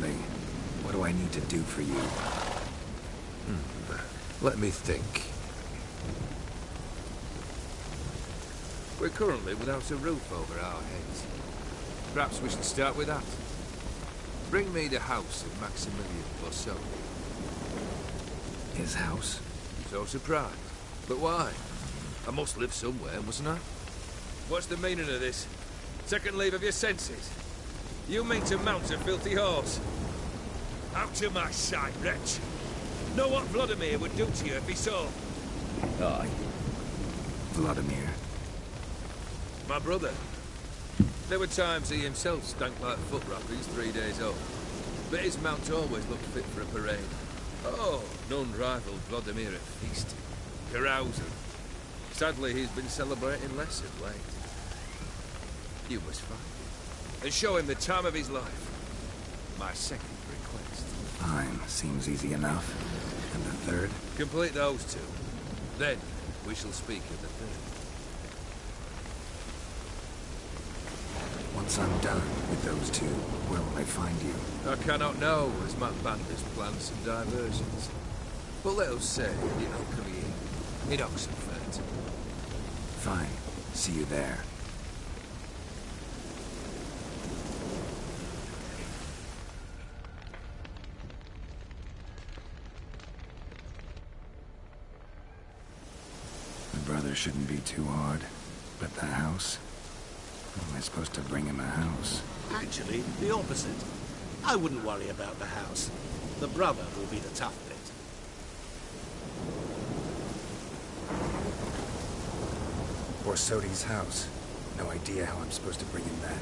exactly? What do I need to do for you? Let me think. We're currently without a roof over our heads. Perhaps we should start with that. Bring me the house of Maximilian Borsodi. His house? So surprised. But why? I must live somewhere, mustn't I? What's the meaning of this? Second leave of your senses? You mean to mount a filthy horse? Out of my sight, wretch! Know what Vladimir would do to you if he saw? Aye. Vladimir. My brother. There were times he himself stank like foot wrappings 3 days old. But his mount always looked fit for a parade. Oh, none rivaled Vladimir at feasting, carousing. Sadly, he's been celebrating less of late. You must find him, and show him the time of his life. My second request. Fine, seems easy enough. And the third? Complete those two. Then, we shall speak of the third. Once I'm done with those two, where will I find you? I cannot know, as my banders plan some diversions. But let us say, in Alchemy, in Oxenfurt. Fine. See you there. My brother shouldn't be too hard. But the house? How am I supposed to bring him a house? Actually, the opposite. I wouldn't worry about the house. The brother will be the tough bit. Borsodi's house. No idea how I'm supposed to bring him that.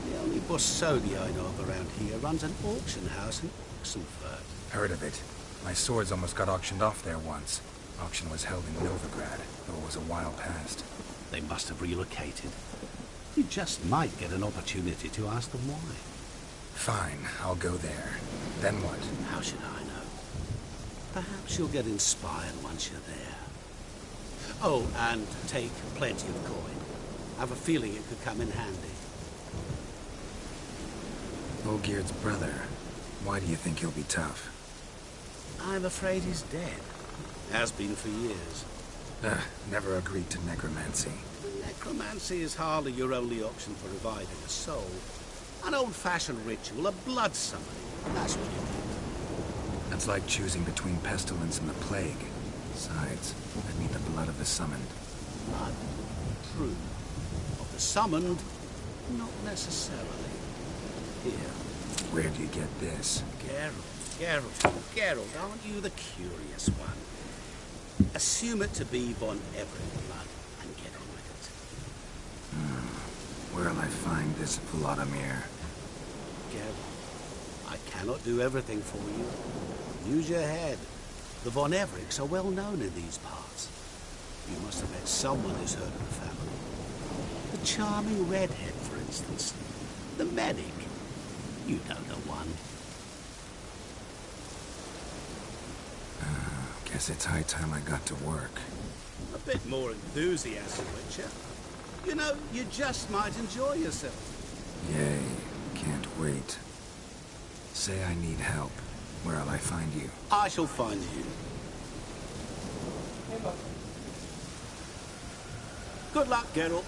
The only Borsodi I know of around here runs an auction house in Oxenfurt. Heard of it. My swords almost got auctioned off there once. Auction was held in Novigrad, though it was a while past. They must have relocated. You just might get an opportunity to ask them why. Fine, I'll go there. Then what? How should I know? Perhaps you'll get inspired once you're there. Oh, and take plenty of coin. I have a feeling it could come in handy. Olgierd's brother. Why do you think he'll be tough? I'm afraid he's dead. Has been for years. Never agreed to necromancy. Necromancy is hardly your only option for reviving a soul. An old-fashioned ritual, a blood summoning. That's what you need. That's like choosing between pestilence and the plague. Besides, I'd need the blood of the summoned. Blood? True. Of the summoned, not necessarily. Here. Where do you get this? Geralt, aren't you the curious one? Assume it to be Von Everett blood and get on with it. Where'll I find this Vladimir? Geralt, I cannot do everything for you. Use your head. The Von Evericks are well known in these parts. You must have met someone who's heard of the family. The charming redhead, for instance. The medic. You know the one. Guess it's high time I got to work. A bit more enthusiasm, Witcher. You know, you just might enjoy yourself. Yay. Can't wait. Say I need help. Where'll I find you? I shall find you. Good luck, Geralt.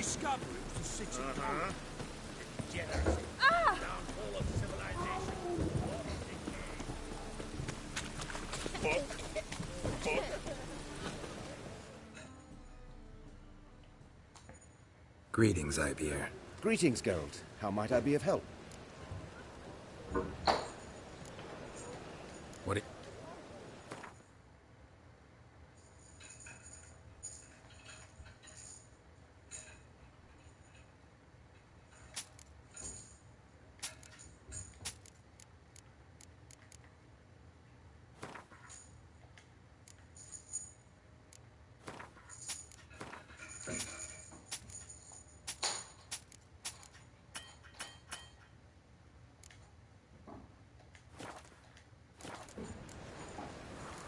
discover it was a city. Downfall of civilization. Greetings, Ibeer. Greetings, Geralt. How might I be of help? What it...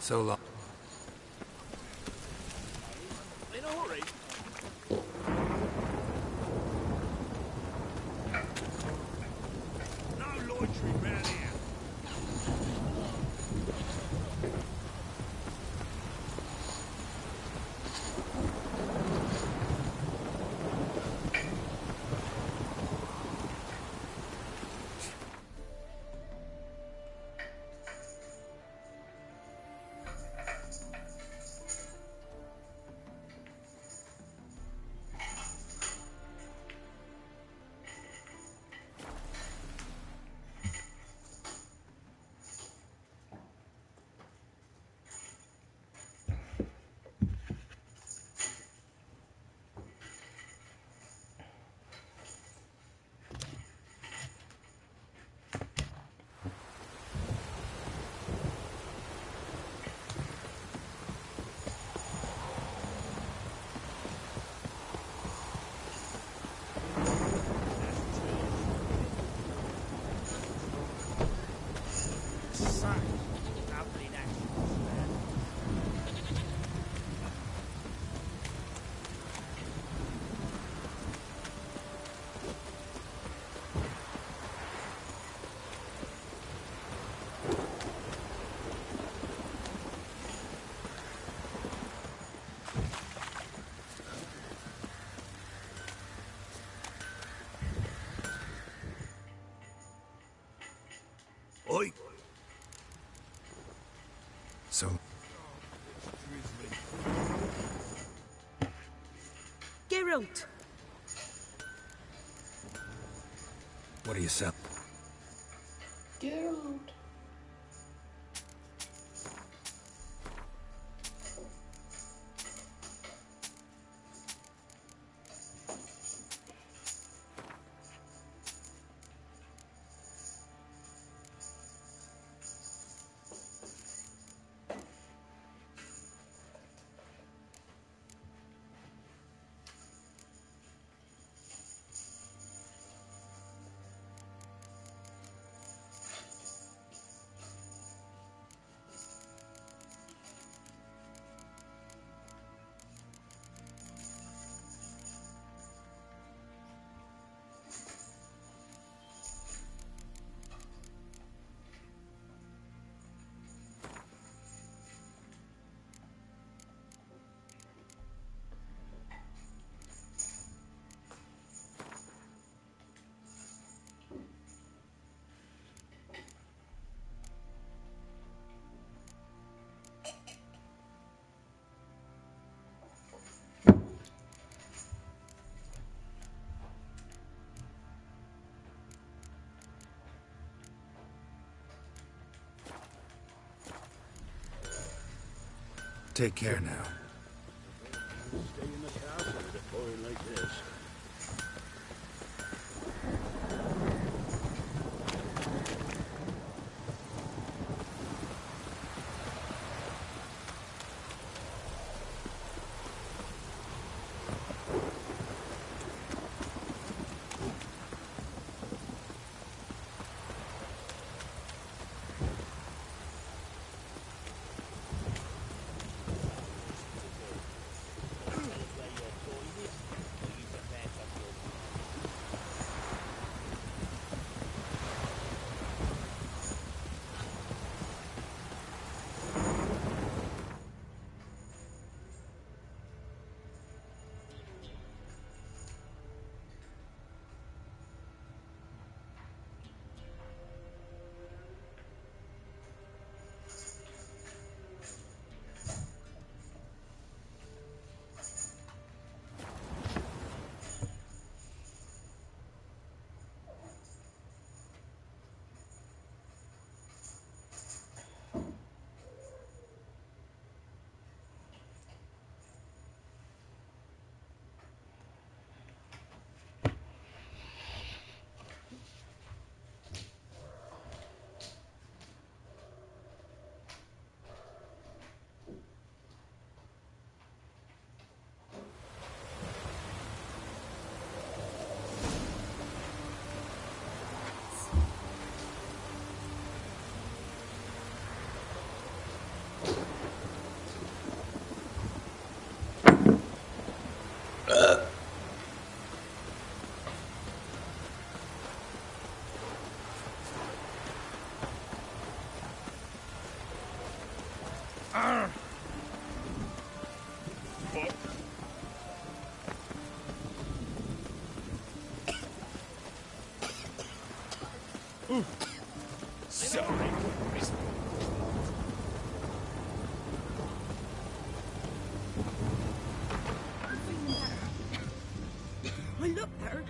So long. In a hurry. No loitering round here. Oi! So... Geralt! What do you sell? Geralt. Take care now. Stay in the castle with it going like this. Sorry. I look hurt,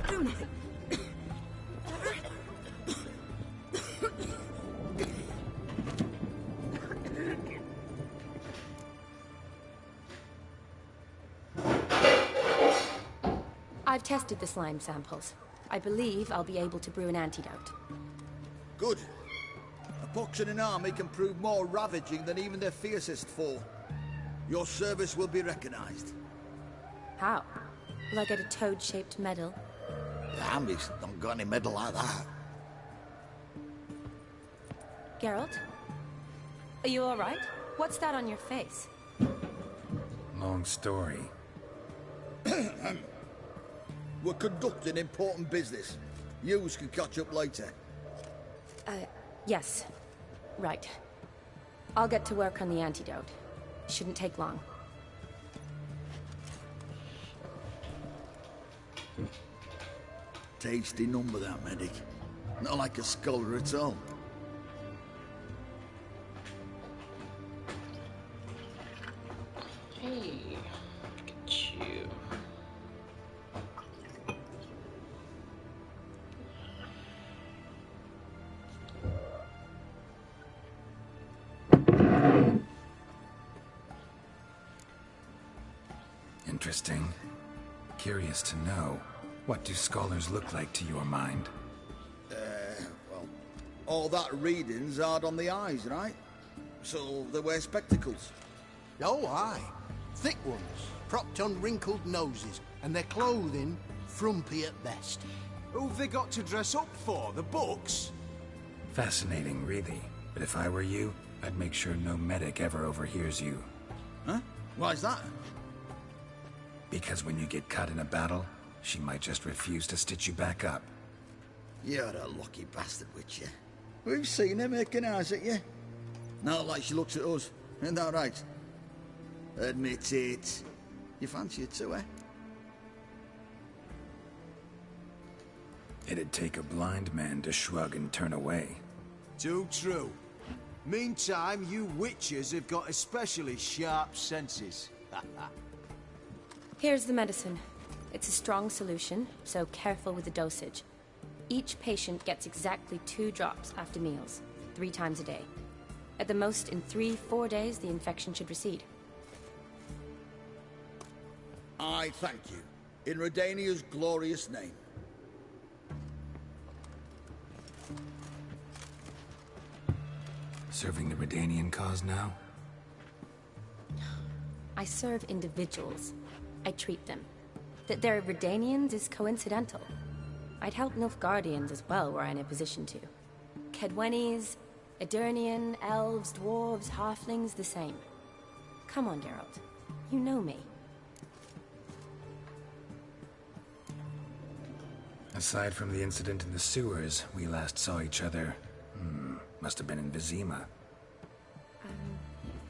don't I? I've tested the slime samples. I believe I'll be able to brew an antidote. Good. A pox in an army can prove more ravaging than even their fiercest foe. Your service will be recognized. How? Will I get a toad-shaped medal? The army's not got any medal like that. Geralt? Are you alright? What's that on your face? Long story. We're conducting important business. Yous can catch up later. Yes. Right. I'll get to work on the antidote. Shouldn't take long. Tasty number, that medic. Not like a scholar at all. Hey, look at you. Interesting. Curious to know. What do scholars look like to your mind? Well, all that reading's hard on the eyes, right? So they wear spectacles. Oh, aye. Thick ones, propped on wrinkled noses, and their clothing frumpy at best. Who've they got to dress up for? The books? Fascinating, really. But if I were you, I'd make sure no medic ever overhears you. Huh? Why's that? Because when you get caught in a battle, she might just refuse to stitch you back up. You're a lucky bastard, Witcher. We've seen her making eyes at you. Not like she looks at us. Isn't that right? Admit it. You fancy it too, eh? It'd take a blind man to shrug and turn away. Too true. Meantime, you witches have got especially sharp senses. Here's the medicine. It's a strong solution, so careful with the dosage. Each patient gets exactly 2 drops after meals, 3 times a day. At the most, in 3-4 days, the infection should recede. I thank you. In Redania's glorious name. Serving the Redanian cause now? I serve individuals. I treat them. That they're Redanians is coincidental. I'd help Nilfgaardians as well were I in a position to. Kedwenis, Edirnian, elves, dwarves, halflings, the same. Come on, Geralt. You know me. Aside from the incident in the sewers, we last saw each other... must have been in Vizima.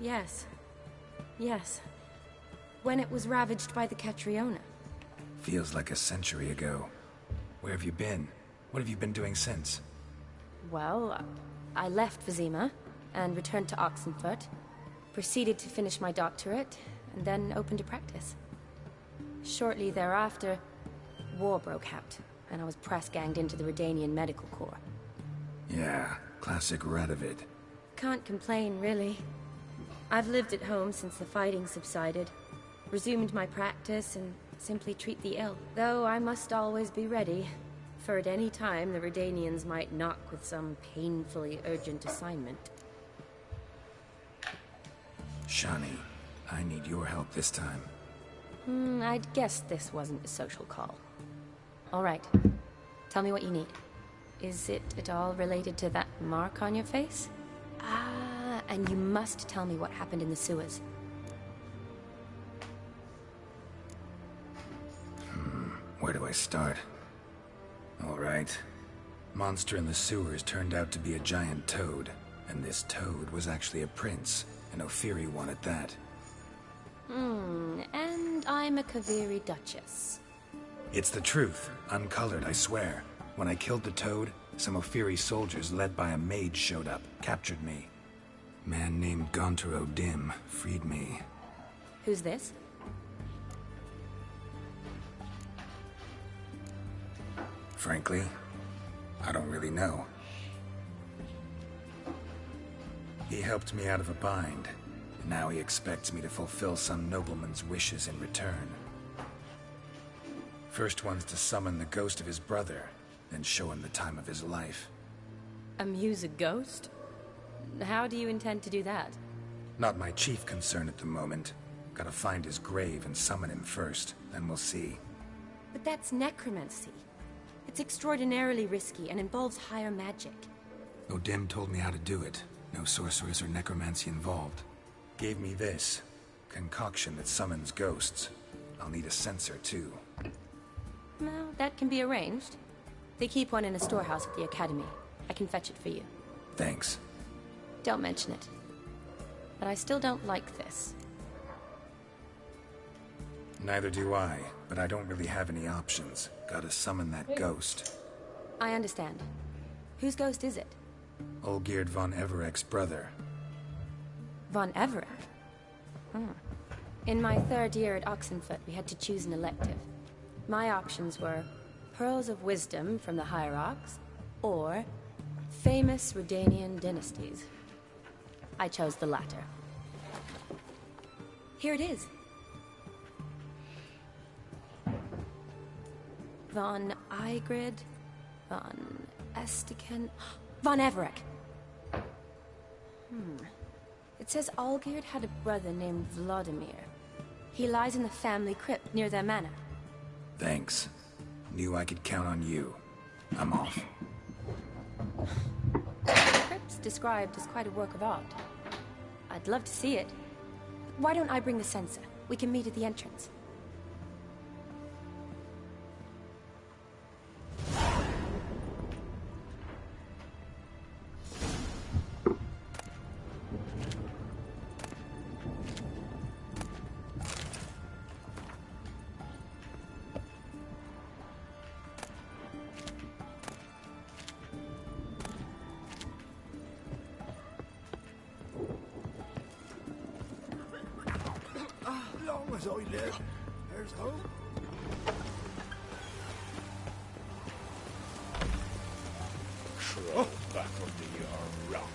Yes. Yes. When it was ravaged by the Catriona. Feels like a century ago. Where have you been? What have you been doing since? Well, I left Vizima and returned to Oxenfurt, proceeded to finish my doctorate, and then opened a practice. Shortly thereafter, war broke out, and I was press-ganged into the Redanian Medical Corps. Yeah, classic Radovid. Can't complain, really. I've lived at home since the fighting subsided, resumed my practice, and simply treat the ill. Though I must always be ready, for at any time the Redanians might knock with some painfully urgent assignment. Shani, I need your help this time. I'd guessed this wasn't a social call. All right. Tell me what you need. Is it at all related to that mark on your face? Ah, and you must tell me what happened in the sewers. Where do I start? All right. Monster in the sewers turned out to be a giant toad, and this toad was actually a prince, an Ophiri one at that. And I'm a Kaviri Duchess. It's the truth, uncolored, I swear. When I killed the toad, Some Ophiri soldiers led by a mage showed up, captured me. Man named Gontaro Dim freed me. Who's this? Frankly, I don't really know. He helped me out of a bind, and now he expects me to fulfill some nobleman's wishes in return. First one's to summon the ghost of his brother, then show him the time of his life. Amuse a ghost? How do you intend to do that? Not my chief concern at the moment. Gotta find his grave and summon him first, then we'll see. But that's necromancy. It's extraordinarily risky and involves higher magic. Odim told me how to do it. No sorceress or necromancy involved. Gave me this concoction that summons ghosts. I'll need a censer too. Well, that can be arranged. They keep one in a storehouse at the academy. I can fetch it for you. Thanks. Don't mention it. But I still don't like this. Neither do I, but I don't really have any options. Gotta summon that ghost. I understand. Whose ghost is it? Olgierd von Everek's brother. Von Everek? In my third year at Oxenfoot, we had to choose an elective. My options were Pearls of Wisdom from the Hierarchs, or famous Redanian dynasties. I chose the latter. Here it is. Von Igrid, von Estiken, von Everek. It says Olgierd had a brother named Vladimir. He lies in the family crypt near their manor. Thanks. Knew I could count on you. I'm off. The crypt's described as quite a work of art. I'd love to see it. Why don't I bring the censer? We can meet at the entrance. Long as I live, there's hope. Crawl back under your rock.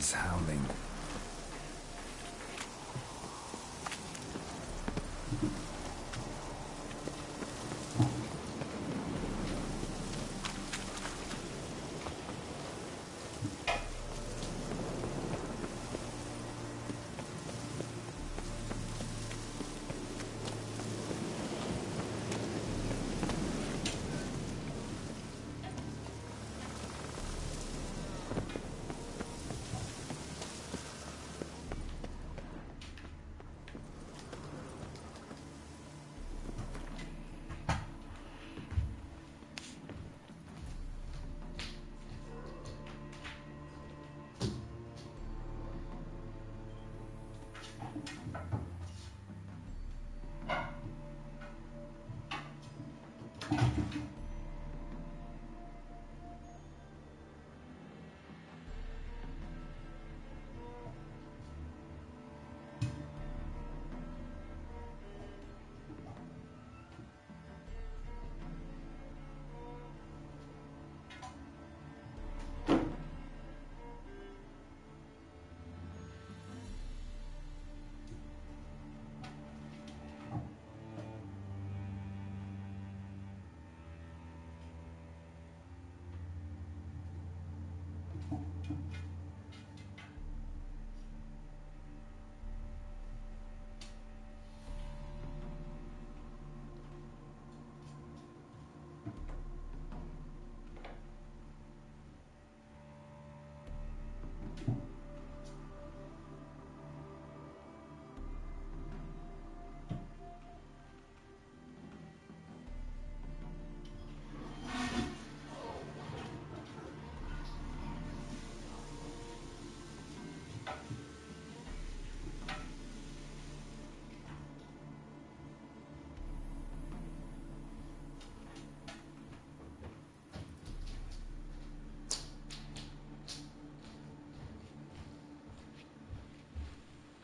wind's howling.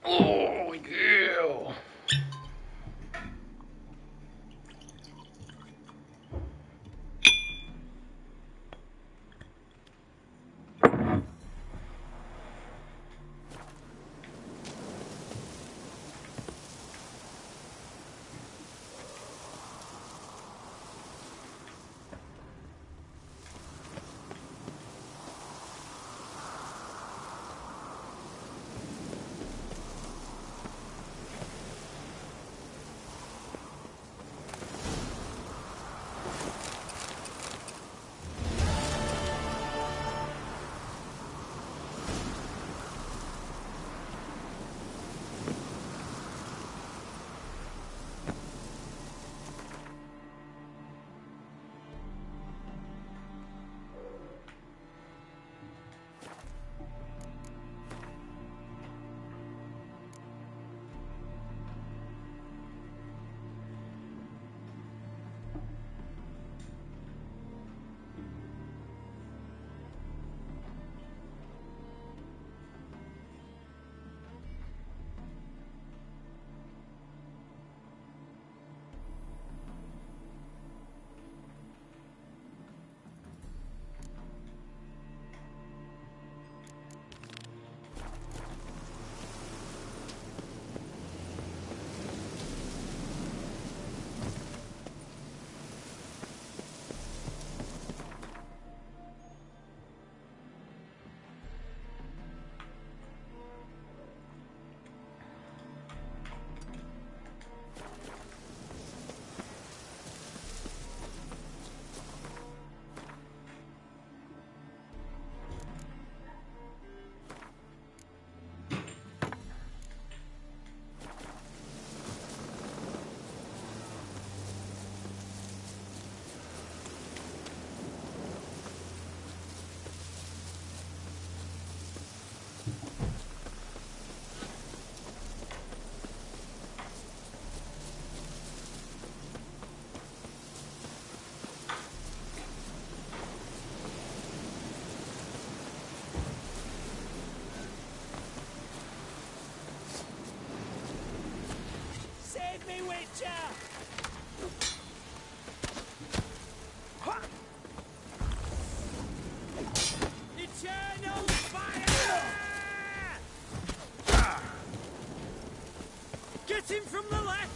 Oh, yeah. Eternal fire! Get him from the left!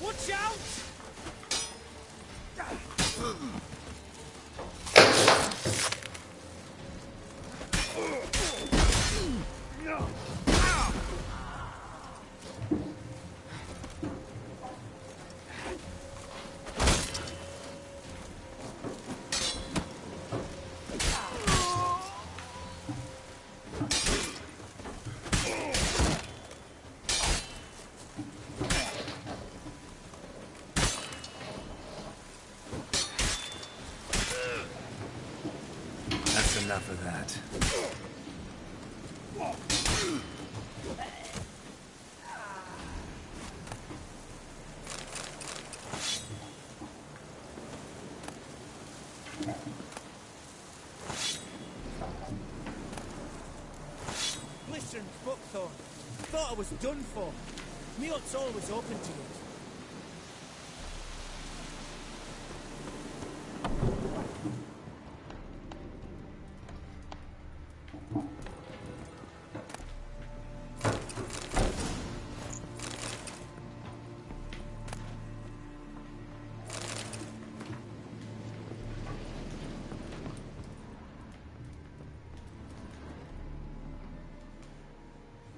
Watch out! That's enough of that. Listen, Buckthorn. Thought I was done for. Me hut's always open to you.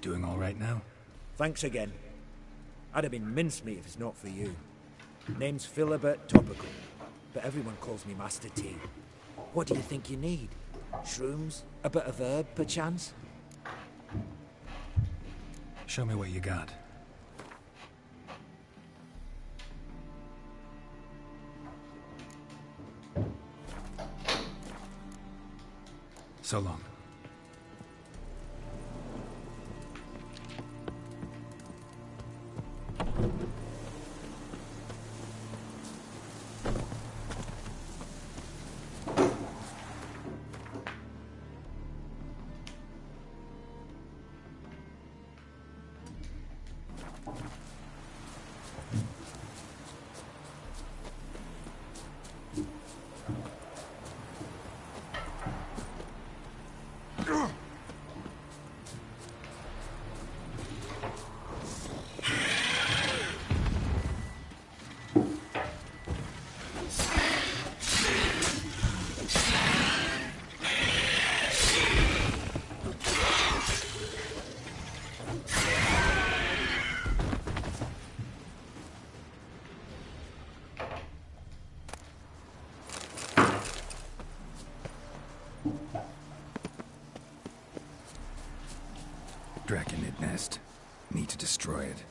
Doing all right now? Thanks again. I'd have been mincemeat if it's not for you. Name's Philibert Topical, but everyone calls me Master T. What do you think you need? Shrooms? A bit of herb, perchance? Show me what you got. So long. Draconid nest. Need to destroy it.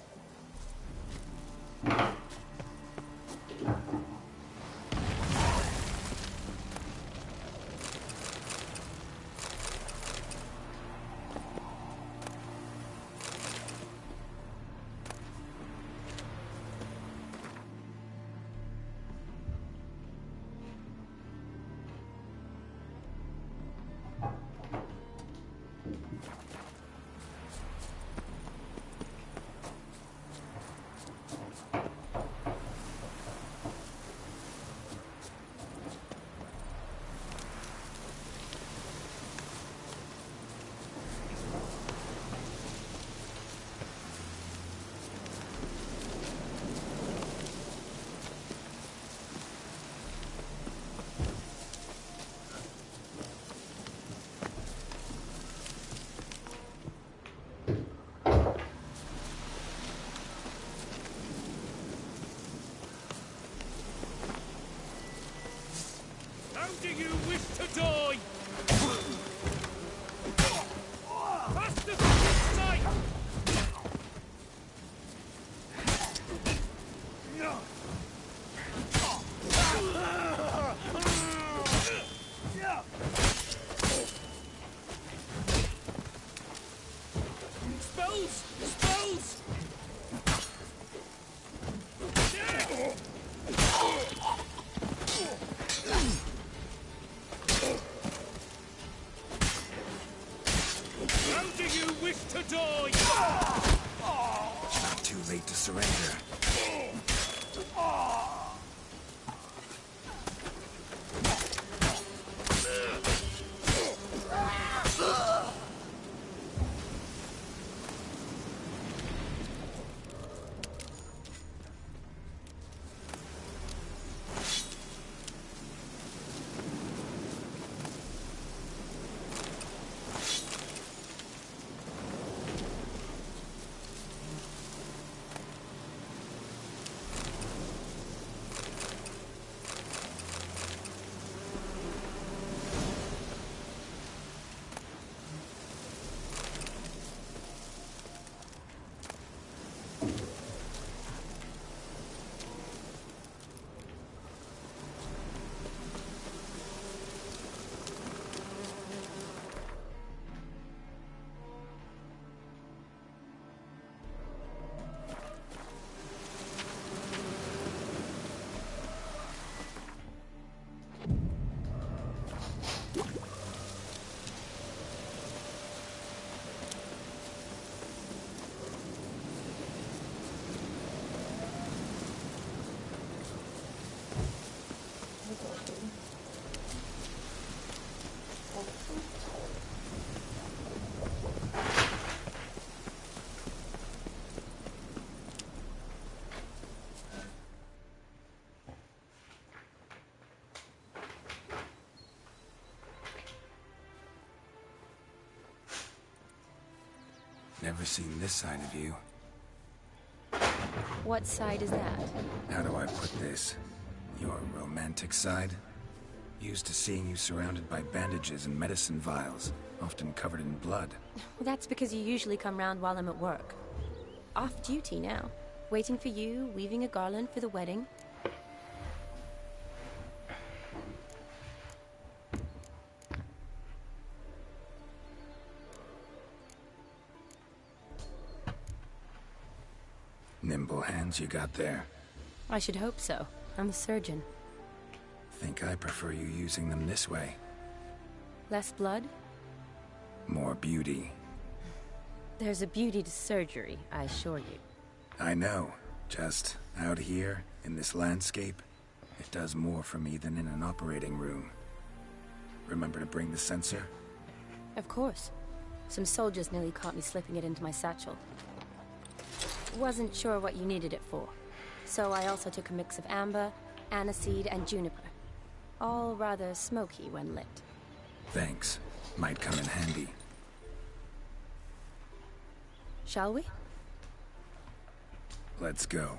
late to surrender. Never seen this side of you. What side is that? How do I put this? Your romantic side? Used to seeing you surrounded by bandages and medicine vials, often covered in blood. Well, that's because you usually come round while I'm at work. Off duty now. Waiting for you, weaving a garland for the wedding. Nimble hands you got there. I should hope so. I'm a surgeon. Think I prefer you using them this way. Less blood? More beauty. There's a beauty to surgery, I assure you. I know. Just out here, in this landscape, it does more for me than in an operating room. Remember to bring the sensor? Of course. Some soldiers nearly caught me slipping it into my satchel. Wasn't sure what you needed it for. So I also took a mix of amber, aniseed, and juniper. All rather smoky when lit. Thanks. Might come in handy. Shall we? Let's go.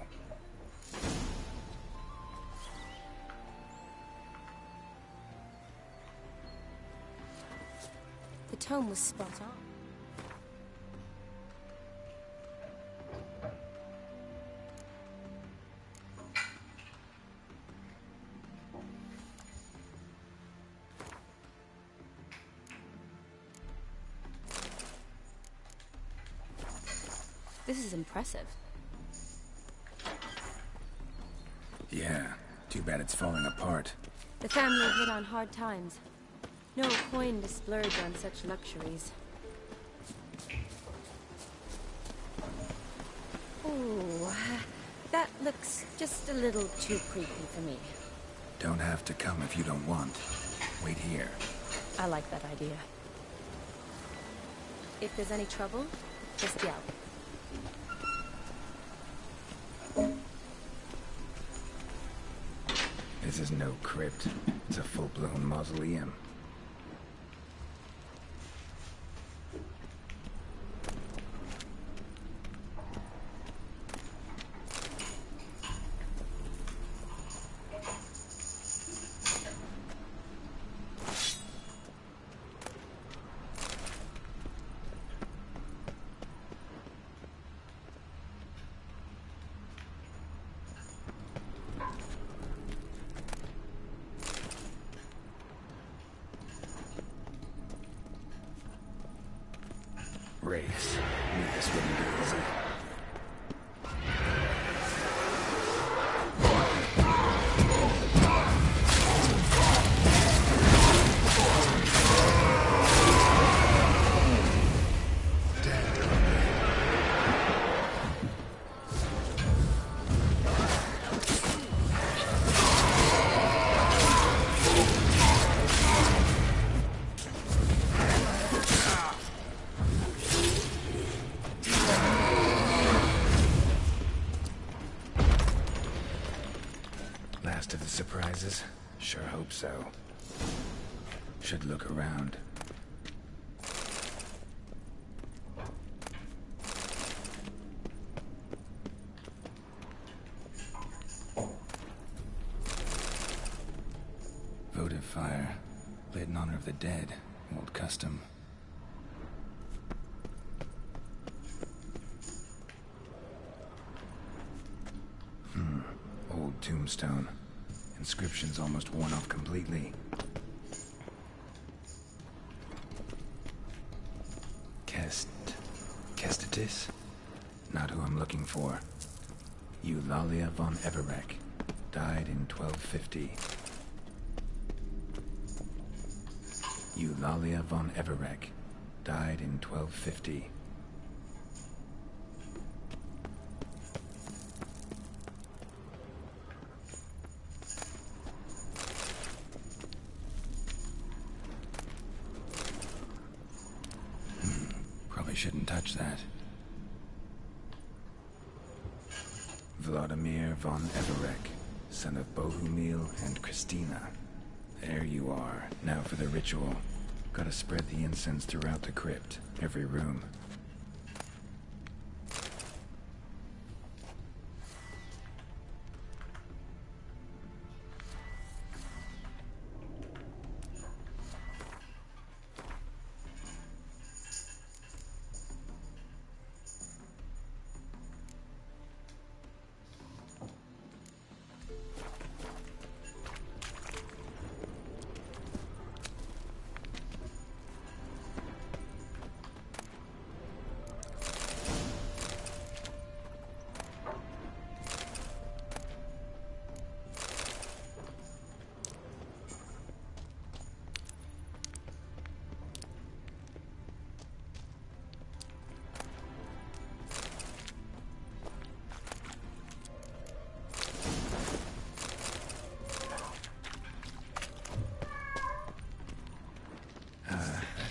The tome was spot on. This is impressive. Yeah, too bad it's falling apart. The family hit on hard times. No coin to splurge on such luxuries. Oh, that looks just a little too creepy for me. Don't have to come if you don't want. Wait here. I like that idea. If there's any trouble, just yell. This is no crypt. It's a full-blown mausoleum. Race. Knew this wouldn't be easy. surprises? Sure hope so. Should look around. Votive fire. Lit in honor of the dead. Old custom. Old tombstone. Inscription's almost worn off completely. Kestitis? Not who I'm looking for. Eulalia von Everec. Died in 1250. Eulalia von Everec. Died in 1250. Probably shouldn't touch that. Vladimir von Everec, son of Bohumil and Christina. There you are. Now for the ritual. Gotta spread the incense throughout the crypt, every room.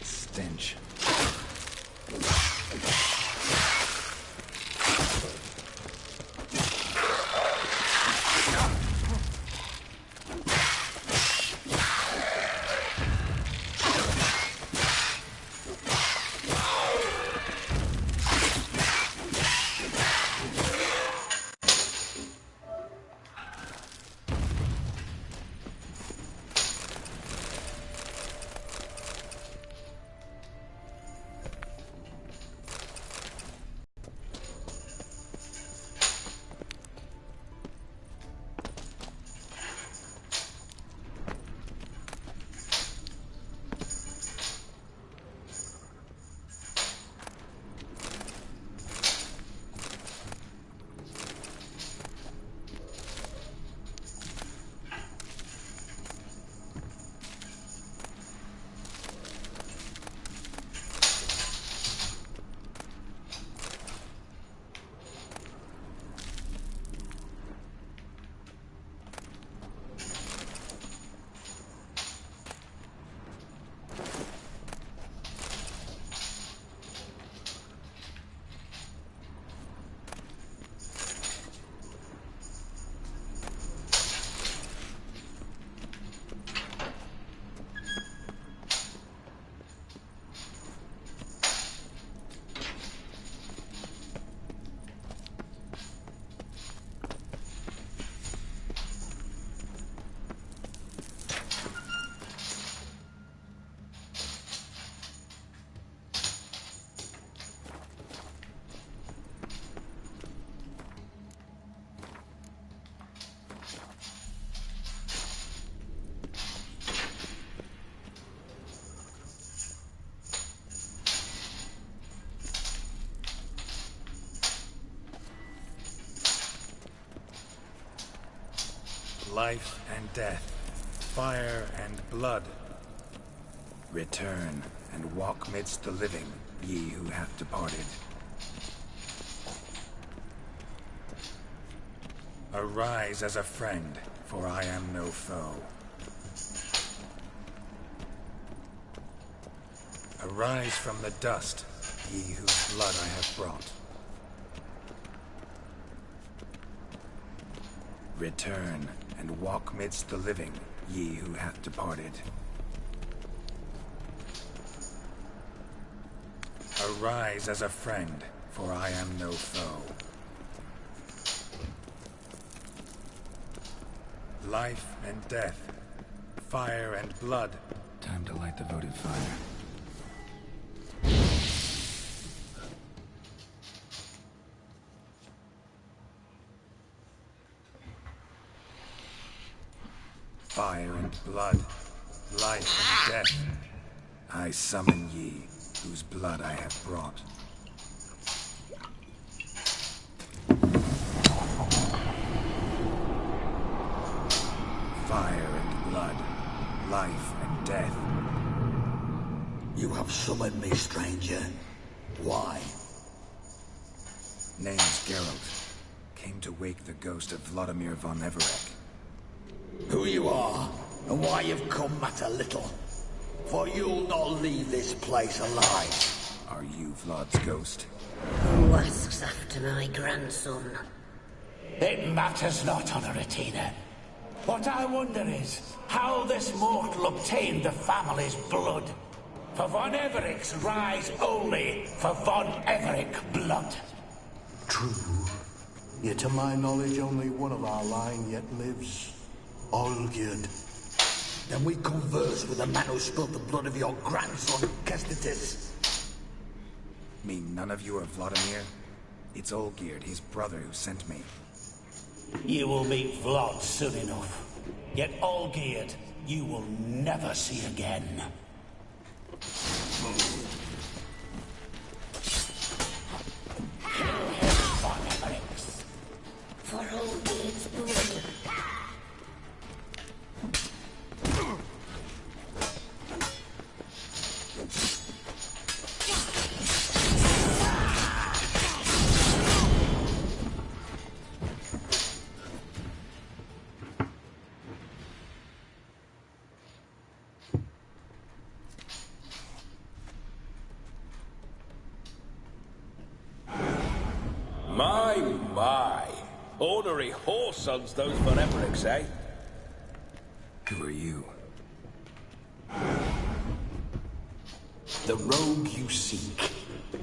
Stench. Life and death, fire and blood. Return and walk midst the living, ye who have departed. Arise as a friend, for I am no foe. Arise from the dust, ye whose blood I have brought. Return and walk midst the living, ye who hath departed. Arise as a friend, for I am no foe. Life and death, fire and blood. Time to light the votive fire. Fire and blood, life and death. I summon ye, whose blood I have brought. Fire and blood, life and death. You have summoned me, stranger. Why? Name's Geralt. Came to wake the ghost of Vladimir von Everec. Who you are, and why you've come matter little. For you'll not leave this place alive. Are you Vlad's ghost? Who asks after my grandson? It matters not, Honoratina. What I wonder is how this mortal obtained the family's blood. For von Everec's rise only for von Everec blood. True. Yet to my knowledge, only one of our line yet lives. Olgierd. Then we converse with the man who spilled the blood of your grandson, Kestitis. Mean none of you are Vladimir? It's Olgierd, his brother, who sent me. You will meet Vlad soon enough. Yet Olgierd, you will never see again. For Olgierd's blood. My. Ornery whoresons those von Everecs, eh? Who are you? The rogue you seek.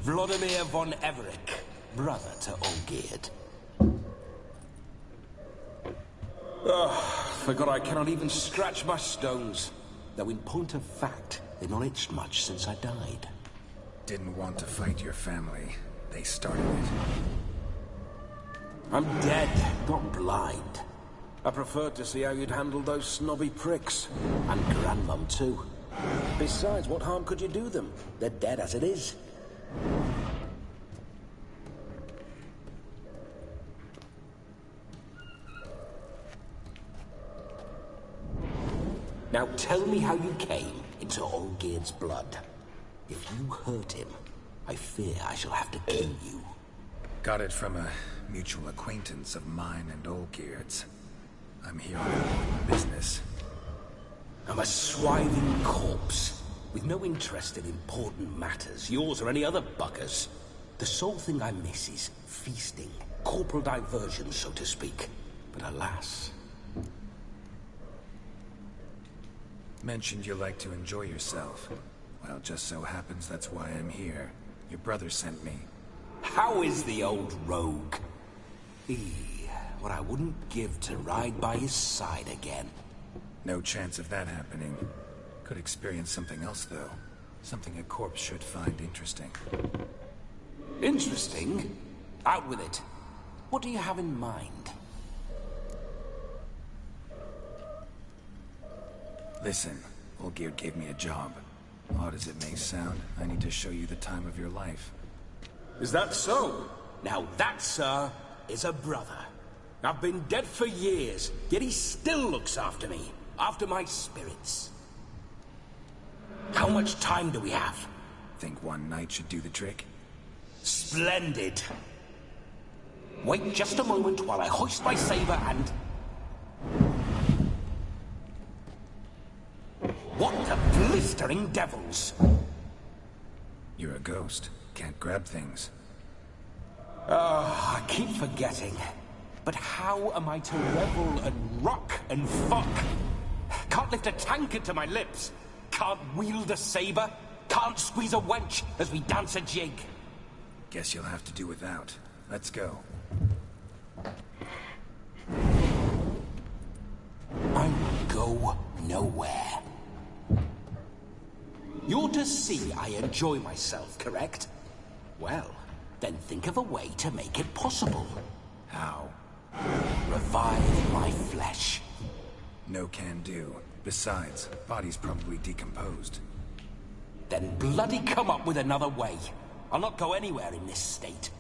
Vladimir von Everec, brother to Olgierd. Forgot I cannot even scratch my stones. Though in point of fact, they've not itched much since I died. Didn't want to fight your family. They started it. I'm dead, not blind. I preferred to see how you'd handle those snobby pricks. And Grandmum, too. Besides, what harm could you do them? They're dead as it is. Now tell me how you came into Olgierd's blood. If you hurt him, I fear I shall have to kill you. Got it from a mutual acquaintance of mine and Olgierd's. I'm here on important business. I'm a swiving corpse, with no interest in important matters, yours or any other buggers. The sole thing I miss is feasting, corporal diversion, so to speak. But alas... Mentioned you like to enjoy yourself. Well, just so happens that's why I'm here. Your brother sent me. How is the old rogue? What I wouldn't give to ride by his side again. No chance of that happening. Could experience something else, though. Something a corpse should find interesting. Interesting? Out with it. What do you have in mind? Listen, Olgierd gave me a job. Odd as it may sound, I need to show you the time of your life. Is that so? Now that, sir, is a brother. I've been dead for years, yet he still looks after me, after my spirits. How much time do we have? Think one night should do the trick? Splendid. Wait just a moment while I hoist my saber and... What the blistering devils! You're a ghost. Can't grab things. I keep forgetting. But how am I to revel and rock and fuck? Can't lift a tankard to my lips. Can't wield a saber. Can't squeeze a wench as we dance a jig. Guess you'll have to do without. Let's go. I will go nowhere. You're to see I enjoy myself, correct? Well, then think of a way to make it possible. How? Revive my flesh. No can do. Besides, body's probably decomposed. Then bloody come up with another way. I'll not go anywhere in this state.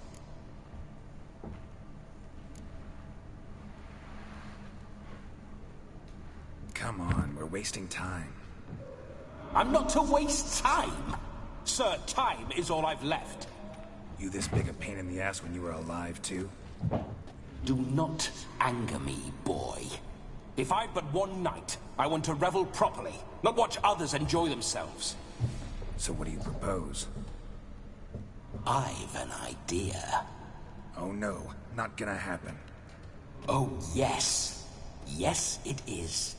Come on, we're wasting time. I'm not to waste time. Sir, time is all I've left. You this big a pain in the ass when you were alive, too? Do not anger me, boy. If I've but one night, I want to revel properly, not watch others enjoy themselves. So what do you propose? I've an idea. Oh no, not gonna happen. Oh yes. Yes, it is.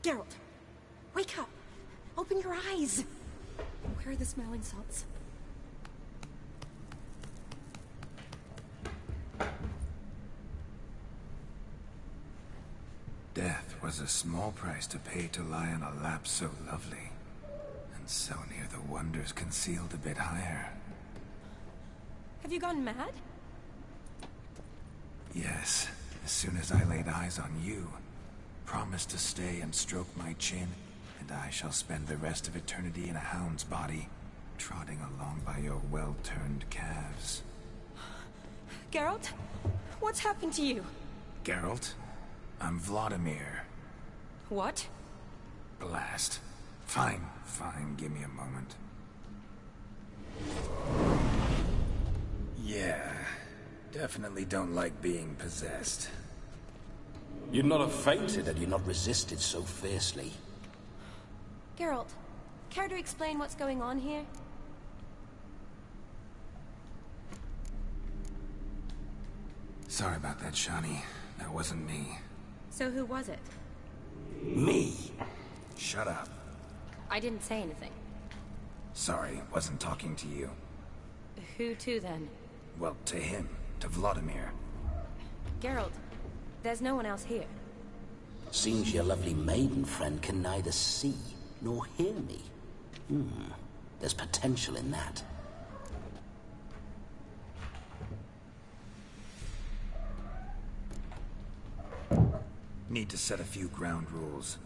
Geralt, wake up! Open your eyes! Where are the smelling salts? Death was a small price to pay to lie on a lap so lovely, and so near the wonders concealed a bit higher. Have you gone mad? Yes, as soon as I laid eyes on you, promised to stay and stroke my chin, and I shall spend the rest of eternity in a hound's body, trotting along by your well-turned calves. Geralt? What's happened to you? Geralt? I'm Vladimir. What? Blast. Fine, give me a moment. Yeah, definitely don't like being possessed. You'd not have fainted had you not resisted so fiercely. Geralt, care to explain what's going on here? Sorry about that, Shani. That wasn't me. So who was it? Me. Shut up. I didn't say anything. Sorry, wasn't talking to you. Who to, then? Well, to him. To Vladimir. Geralt, there's no one else here. Seems your lovely maiden friend can neither see nor hear me. There's potential in that. Need to set a few ground rules.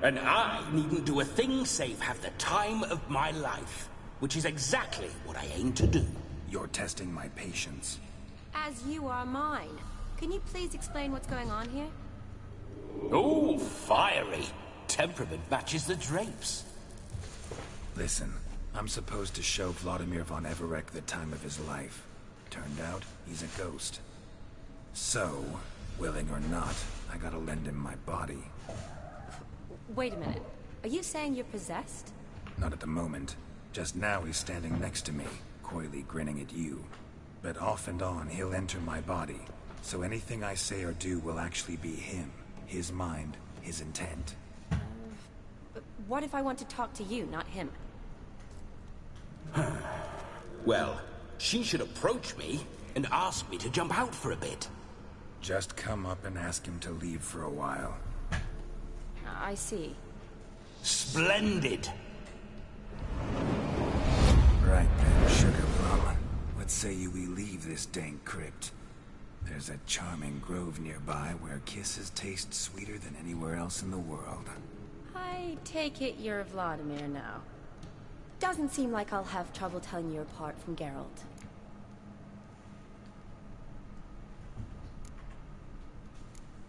And I needn't do a thing save have the time of my life, which is exactly what I aim to do. You're testing my patience. As you are mine. Can you please explain what's going on here? Oh, fiery. Temperament matches the drapes. Listen, I'm supposed to show Vladimir von Everec the time of his life. Turned out, he's a ghost. So, willing or not, I gotta lend him my body. Wait a minute. Are you saying you're possessed? Not at the moment. Just now he's standing next to me, coyly grinning at you. But off and on, he'll enter my body. So anything I say or do will actually be him. His mind, his intent. But what if I want to talk to you, not him? Well, she should approach me and ask me to jump out for a bit. Just come up and ask him to leave for a while. I see. Splendid! Right then, Sugar Plum. What say you we leave this dank crypt? There's a charming grove nearby where kisses taste sweeter than anywhere else in the world. I take it you're Vladimir now. Doesn't seem like I'll have trouble telling you apart from Geralt.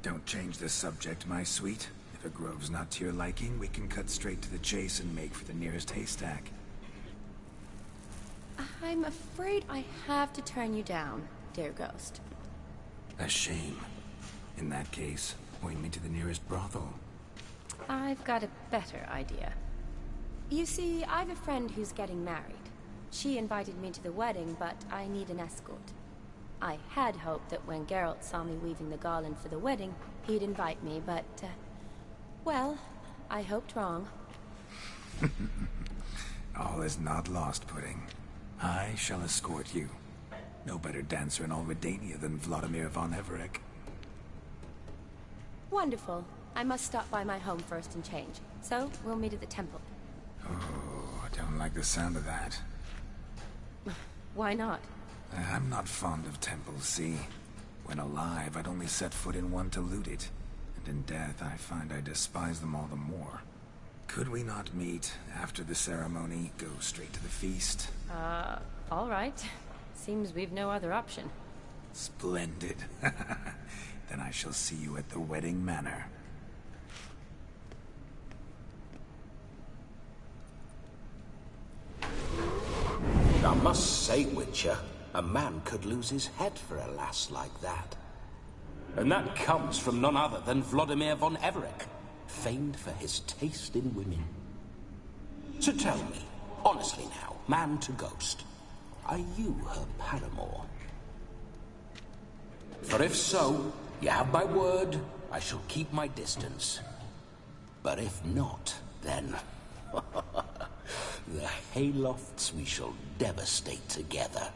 Don't change the subject, my sweet. If a grove's not to your liking, we can cut straight to the chase and make for the nearest haystack. I'm afraid I have to turn you down, dear ghost. A shame. In that case, point me to the nearest brothel. I've got a better idea. You see, I have a friend who's getting married. She invited me to the wedding, but I need an escort. I had hoped that when Geralt saw me weaving the garland for the wedding, he'd invite me, but, well, I hoped wrong. All is not lost, Pudding. I shall escort you. No better dancer in all Redania than Vladimir von Everec. Wonderful. I must stop by my home first and change. So, we'll meet at the temple. Oh, I don't like the sound of that. Why not? I'm not fond of temples, see? When alive, I'd only set foot in one to loot it. And in death, I find I despise them all the more. Could we not meet after the ceremony, go straight to the feast? All right. Seems we've no other option. Splendid. Then I shall see you at the wedding manor. I must say, Witcher, a man could lose his head for a lass like that. And that comes from none other than Vladimir von Everec, famed for his taste in women. So tell me, honestly now, man to ghost, are you her paramour? For if so, you have my word, I shall keep my distance. But if not, then... the Haylofts we shall devastate together.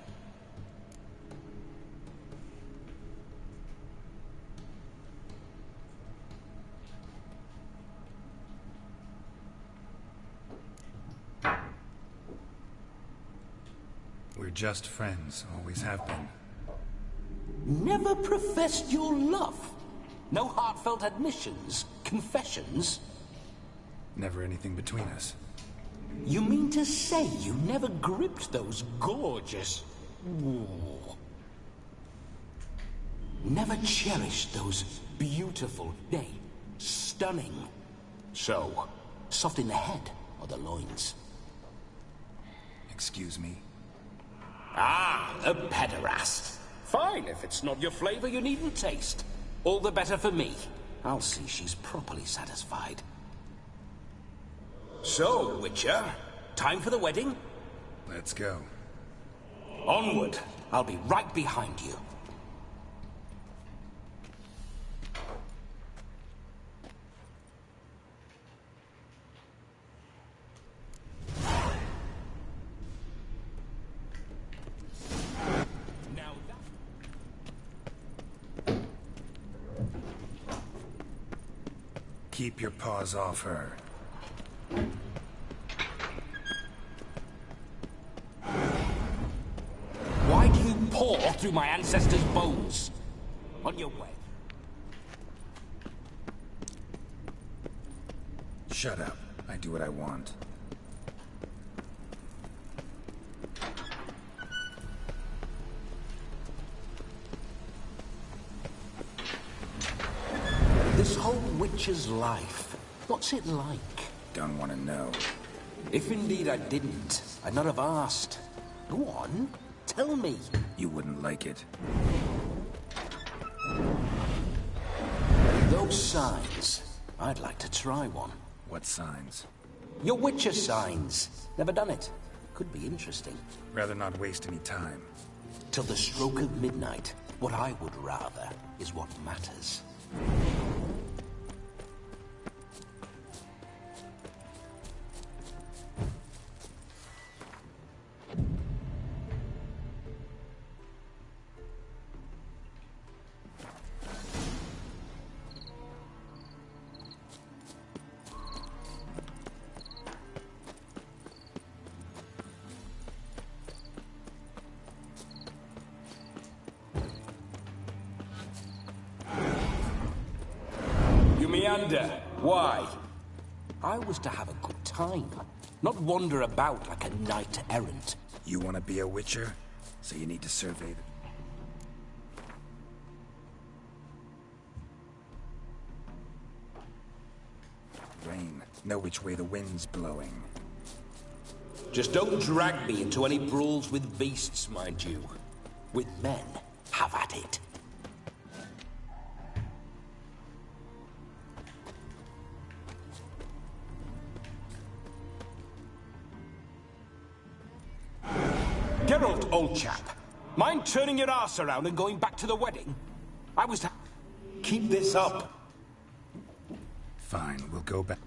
We're just friends, always have been. Never professed your love? No heartfelt admissions, confessions? Never anything between us. You mean to say you never gripped those gorgeous... Ooh. Never cherished those beautiful, nay, stunning... So, soft in the head or the loins? Excuse me? Ah, a pederast. Fine, if it's not your flavor, you needn't taste. All the better for me. I'll see she's properly satisfied. So, Witcher, time for the wedding? Let's go. Onward. I'll be right behind you. Keep your paws off her. Why do you paw through my ancestors' bones? On your way. Shut up. I do what I want. This whole witcher's life, what's it like? Don't want to know. If indeed I didn't, I'd not have asked. Go on, tell me. You wouldn't like it. Those signs, I'd like to try one. What signs? Your witcher signs. Never done it. Could be interesting. Rather not waste any time. Till the stroke of midnight, what I would rather is what matters. Why? I was to have a good time, not wander about like a knight errant. You want to be a witcher? So you need to survey the... Rain. Know which way the wind's blowing. Just don't drag me into any brawls with beasts, mind you. With men, have at it. Geralt, old chap. Mind turning your ass around and going back to the wedding? I was... Keep this up. Fine, we'll go back.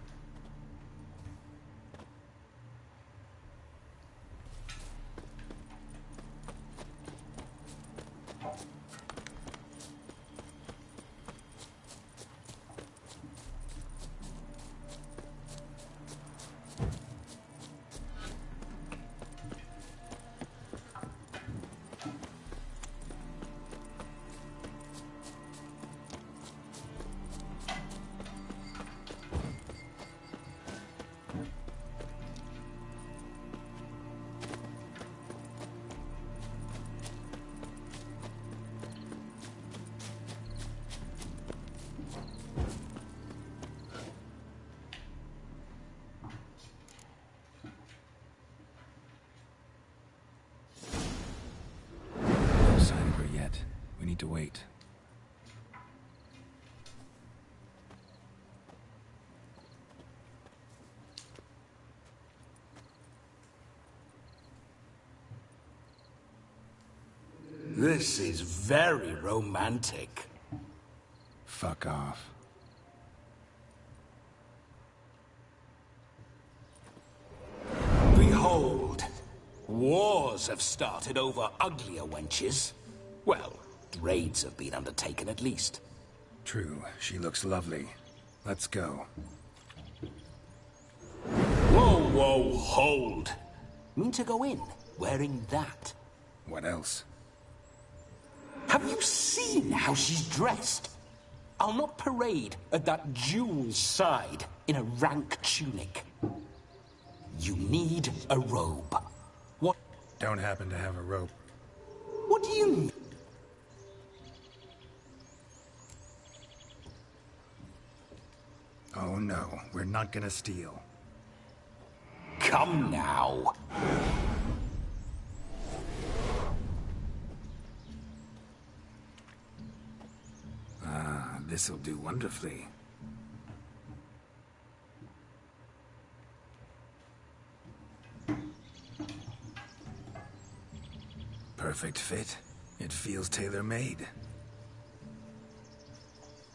To wait. This is very romantic. Fuck off. Behold, wars have started over uglier wenches. Well, raids have been undertaken at least. True, she looks lovely. Let's go. Whoa, whoa, hold. Mean to go in, wearing that? What else? Have you seen how she's dressed? I'll not parade at that jewel's side in a rank tunic. You need a robe. What? Don't happen to have a rope. What do you mean? Oh no, we're not gonna steal. Come now. Ah, this'll do wonderfully. Perfect fit. It feels tailor-made.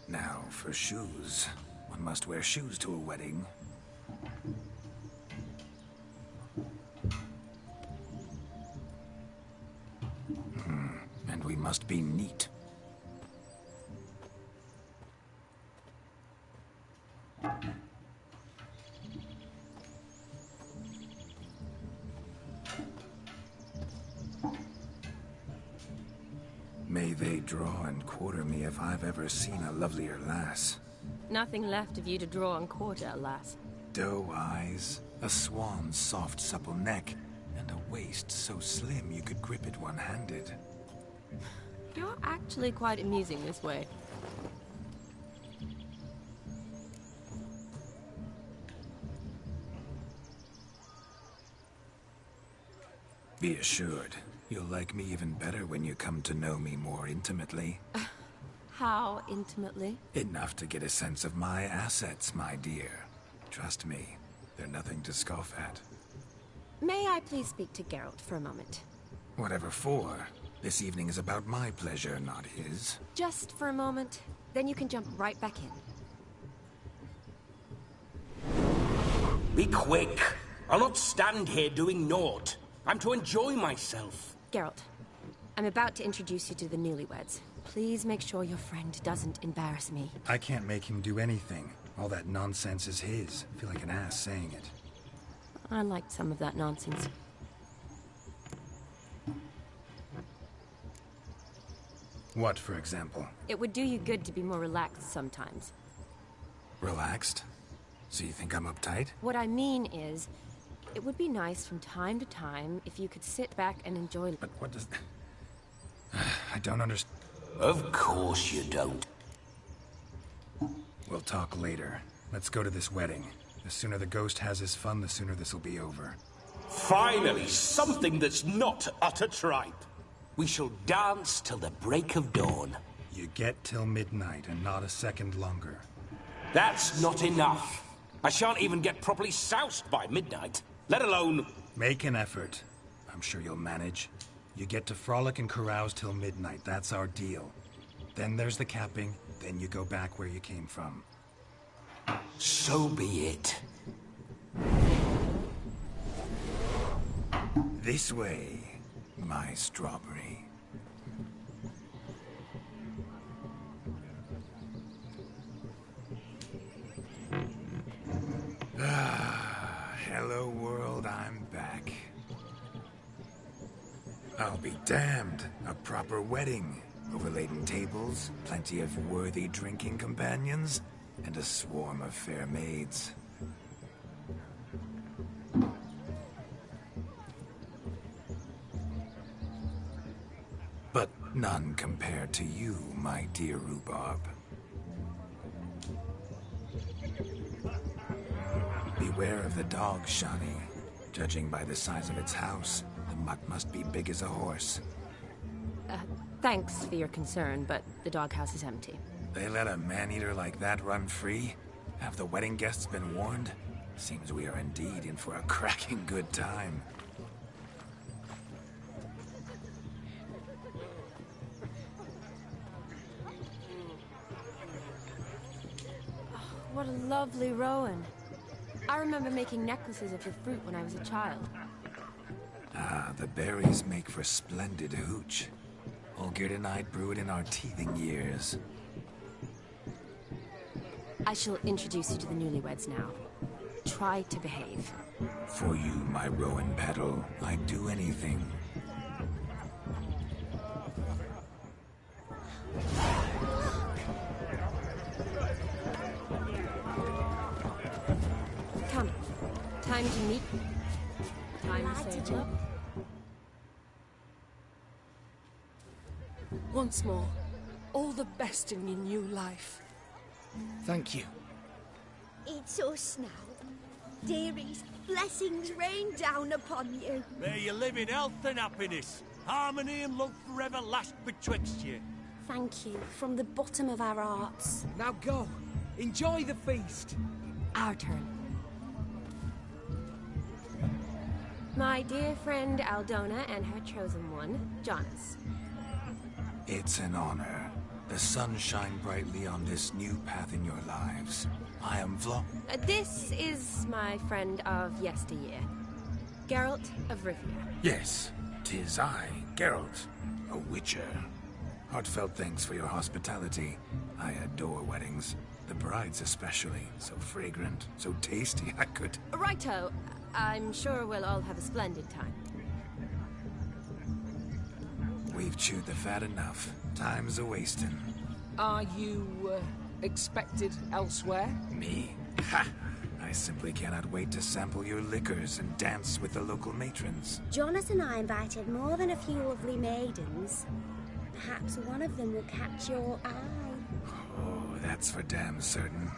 Now for shoes. One must wear shoes to a wedding. And we must be neat. May they draw and quarter me if I've ever seen a lovelier lass. Nothing left of you to draw and quarter, alas. Doe eyes, a swan's soft supple neck, and a waist so slim you could grip it one-handed. You're actually quite amusing this way. Be assured, you'll like me even better when you come to know me more intimately. How intimately? Enough to get a sense of my assets, my dear. Trust me, they're nothing to scoff at. May I please speak to Geralt for a moment? Whatever for. This evening is about my pleasure, not his. Just for a moment, then you can jump right back in. Be quick. I'll not stand here doing naught. I'm to enjoy myself. Geralt, I'm about to introduce you to the newlyweds. Please make sure your friend doesn't embarrass me. I can't make him do anything. All that nonsense is his. I feel like an ass saying it. I liked some of that nonsense. What, for example? It would do you good to be more relaxed sometimes. Relaxed? So you think I'm uptight? What I mean is, it would be nice from time to time if you could sit back and enjoy... But what does... I don't understand. Of course you don't. We'll talk later. Let's go to this wedding. The sooner the ghost has his fun, the sooner this'll be over. Finally, something that's not utter tripe. We shall dance till the break of dawn. You get till midnight and not a second longer. That's not enough. I shan't even get properly soused by midnight, let alone... Make an effort. I'm sure you'll manage. You get to frolic and carouse till midnight. That's our deal. Then there's the capping, then you go back where you came from. So be it. This way, my strawberry. Hello world, I'm back. I'll be damned. A proper wedding. Overladen tables, plenty of worthy drinking companions, and a swarm of fair maids. But none compared to you, my dear Rhubarb. Beware of the dog, Shani. Judging by the size of its house, the mutt must be big as a horse. Thanks for your concern, but the doghouse is empty. They let a man-eater like that run free? Have the wedding guests been warned? Seems we are indeed in for a cracking good time. What a lovely rowan. I remember making necklaces of the fruit when I was a child. Ah, the berries make for splendid hooch. Olgierd and I brewed in our teething years. I shall introduce you to the newlyweds now. Try to behave. For you, my rowan petal, I'd do anything. Come. Time to meet. Time to say hello. Once more, all the best in your new life. Thank you. It's us now. Dearies, blessings rain down upon you. May you live in health and happiness. Harmony and love forever last betwixt you. Thank you, from the bottom of our hearts. Now go. Enjoy the feast. Our turn. My dear friend Aldona and her chosen one, Jonas. It's an honor. The sun shine brightly on this new path in your lives. I am Vlo. This is my friend of yesteryear, Geralt of Rivia. Yes, 'tis I, Geralt, a witcher. Heartfelt thanks for your hospitality. I adore weddings. The brides especially. So fragrant, so tasty, I could... Righto. I'm sure we'll all have a splendid time. We've chewed the fat enough. Time's a-wasting. Are you, expected elsewhere? Me? Ha! I simply cannot wait to sample your liquors and dance with the local matrons. Jonas and I invited more than a few lovely maidens. Perhaps one of them will catch your eye. Oh, that's for damn certain.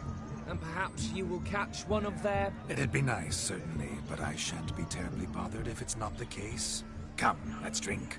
And perhaps you will catch one of their... It'd be nice, certainly, but I shan't be terribly bothered if it's not the case. Come, let's drink.